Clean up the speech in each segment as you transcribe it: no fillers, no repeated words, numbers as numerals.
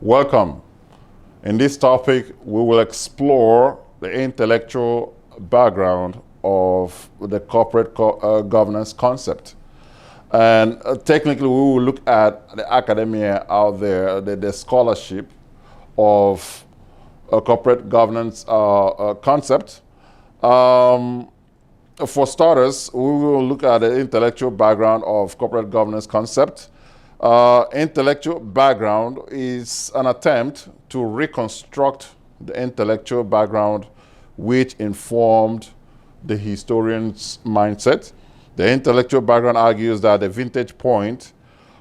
Welcome. In this topic, we will explore the intellectual background of the corporate governance concept. And technically, we will look at the academia out there, the scholarship of a corporate governance concept. For starters, we will look at the intellectual background of corporate governance concept. Intellectual background is an attempt to reconstruct the intellectual background which informed the historian's mindset. The intellectual background argues that the vintage point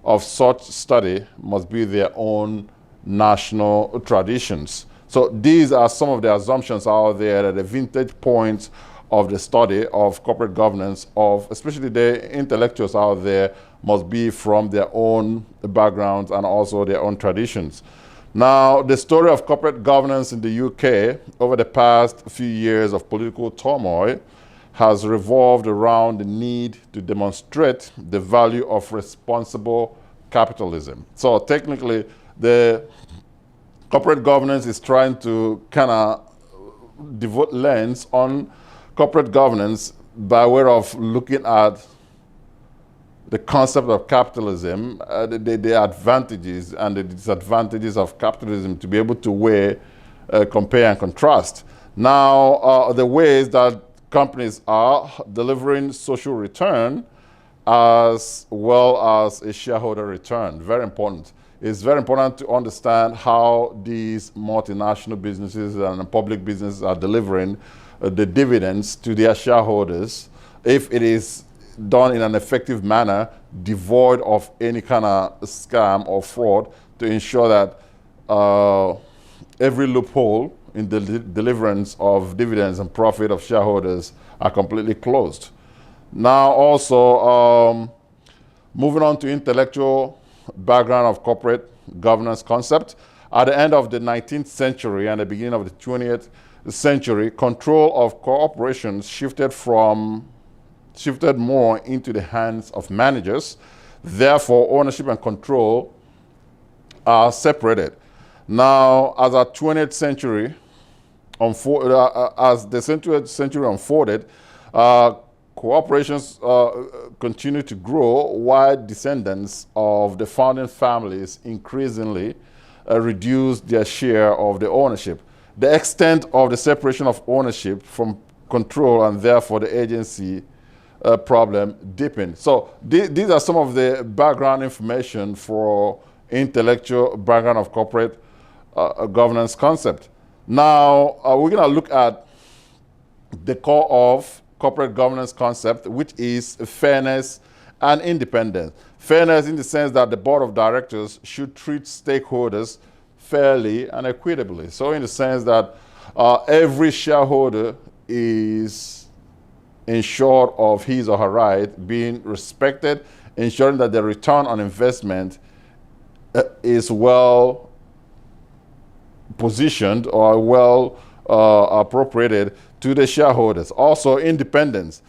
of such study must be their own national traditions. So these are some of the assumptions out there that the vintage points of the study of corporate governance of especially the intellectuals out there must be from their own backgrounds and also their own traditions. Now, the story of corporate governance in the UK over the past few years of political turmoil has revolved around the need to demonstrate the value of responsible capitalism. So technically, the corporate governance is trying to kind of devote lens on corporate governance by way of looking at the concept of capitalism, the advantages and the disadvantages of capitalism to be able to weigh, compare and contrast. Now, the ways that companies are delivering social return as well as a shareholder return, very important. It's very important to understand how these multinational businesses and public businesses are delivering the dividends to their shareholders, if it is done in an effective manner, devoid of any kind of scam or fraud, to ensure that every loophole in the deliverance of dividends and profit of shareholders are completely closed. Now also, moving on to intellectual background of corporate governance concept. At the end of the 19th century and the beginning of the 20th century, control of corporations shifted more into the hands of managers. Therefore, ownership and control are separated. Now, as the 20th century unfolded, corporations continue to grow while descendants of the founding families increasingly reduce their share of the ownership. The extent of the separation of ownership from control and therefore the agency problem deepened. So these are some of the background information for intellectual background of corporate governance concept. Now, we're going to look at the core of corporate governance concept, which is fairness and independence. Fairness in the sense that the board of directors should treat stakeholders fairly and equitably. So in the sense that every shareholder is ensured of his or her right being respected, ensuring that the return on investment is well positioned or well appropriated to the shareholders. Also, independence.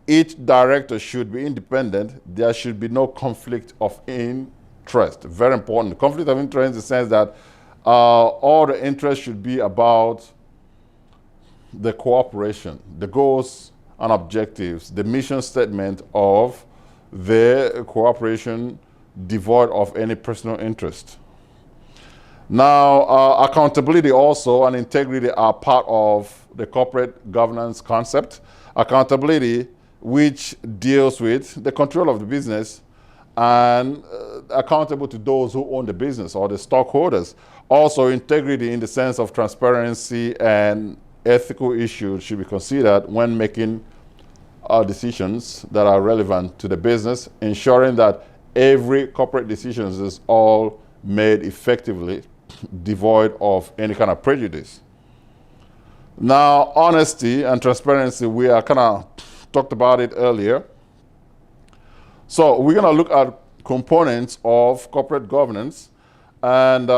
Each director should be independent. There should be no conflict of interest. Very important. Conflict of interest in the sense that all the interest should be about the cooperation, the goals and objectives, the mission statement of the cooperation devoid of any personal interest. Now, accountability also and integrity are part of the corporate governance concept. Accountability, which deals with the control of the business and accountable to those who own the business or the stockholders. Also, integrity in the sense of transparency and ethical issues should be considered when making decisions that are relevant to the business, ensuring that every corporate decision is all made effectively, devoid of any kind of prejudice. Now, honesty and transparency, we are kind of talked about it earlier. So we're going to look at components of corporate governance and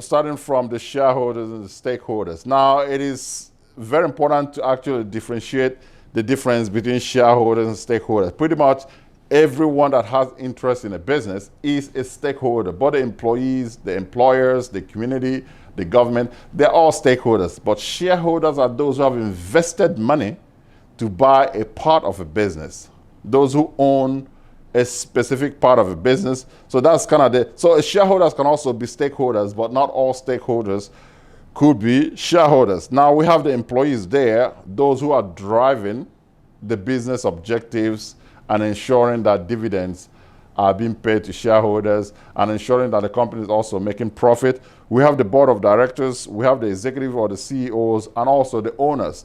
starting from the shareholders and the stakeholders. Now, it is very important to actually differentiate the difference between shareholders and stakeholders. Pretty much everyone that has interest in a business is a stakeholder. But the employees, the employers, the community, the government, they're all stakeholders. But shareholders are those who have invested money to buy a part of a business, those who own a specific part of a business. So that's kind of so shareholders can also be stakeholders, but not all stakeholders could be shareholders. Now we have the employees there, those who are driving the business objectives and ensuring that dividends are being paid to shareholders and ensuring that the company is also making profit. We have the board of directors, we have the executive or the CEOs, and also the owners,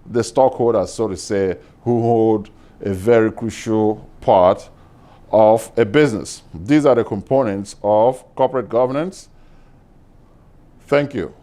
the stockholders, so to say, who hold a very crucial part of a business. These are the components of corporate governance. Thank you.